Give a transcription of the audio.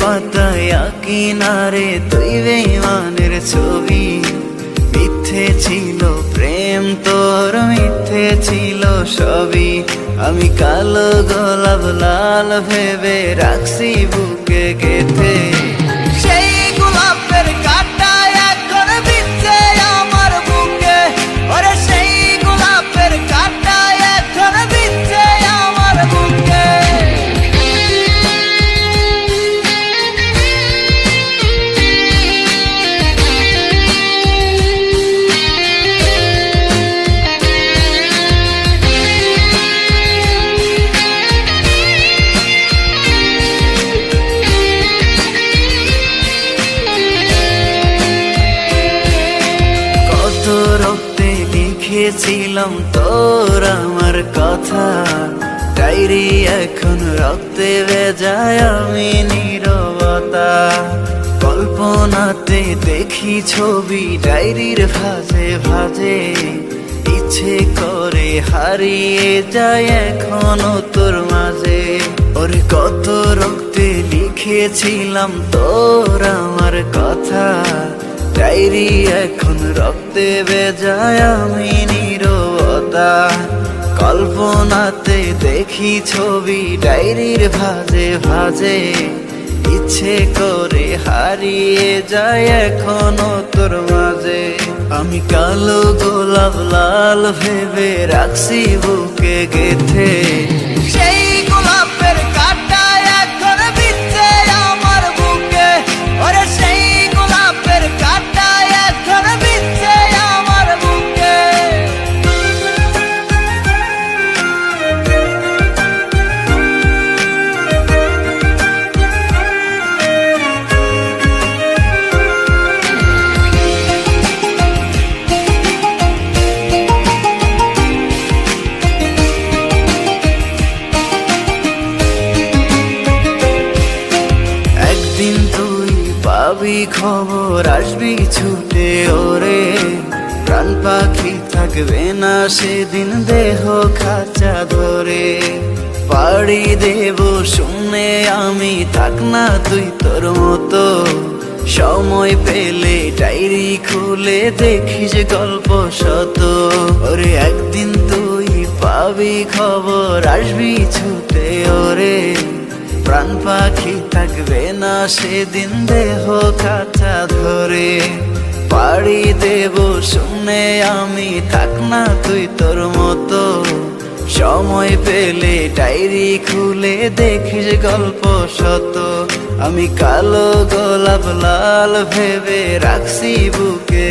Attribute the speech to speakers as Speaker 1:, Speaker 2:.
Speaker 1: পাতায় কিনারে তুই বেঈমানের ছবি। মিথ্যে ছিল প্রেম তোর, মিথ্যে ছিল সবই। আমি কালো গোলাপ লাল ভেবে রাখছি বুকে গেঁথে। সেই গোলাপের কাঁটা এখন বিচ্ছে আমার বুকে, ওরে সেই গোলাপের কাঁটা এখন বিচ্ছে আমার বুকে। রক্তে লিখেছিলাম তোর আমার কথা, ডায়েরি এখন রক্তে ভেজায় আমি নীরবতা। কল্পনাতে দেখি ছবি ডায়েরির ভাঁজে ভাঁজে, ইচ্ছে করে হারিয়ে যায় এখনো তোর মাঝে। ওরে কত রক্তে লিখেছিলাম তোর আমার কথা, ডায়েরি এখন রক্তে ভেজায় আমি নীরবতা। কল্পনাতে দেখি ছবি ডায়েরির ভাঁজে ভাঁজে, ইচ্ছে করে হারিয়ে যায় এখনো তোর মাঝে। আমি কালো গোলাপ লাল ভেবে রাখছি বুকে গেঁথে। সেই গোলাপের কাঁটা এখন বিচ্ছে আমার বুকে, ওরে সেই গোলাপের কাঁটা এখন বিচ্ছে আমার বুকে। একদিন তুই পাবি খবর, আসবি ছুটে ওরে। প্রাণ পাখি থাকবে না সেদিন দেহ খাঁচা ধরে। পাড়ি দেব শুনে আমি, থাক না তুই তোর মতো। সময় পেলে ডায়েরি খুলে দেখিস গল্প শত। ওরে একদিন তুই পাবি খবর, আসবি ছুটে ওরে। প্রাণ পাখি থাকবে না সেদিন দেহ খাঁচা ধরে। পাড়ি দেব শুনে আমি, থাক না তুই তোর মতো। সময় পেলে ডায়েরি খুলে দেখিস গল্প শত। আমি কালো গোলাপ লাল ভেবে রাখছি বুকে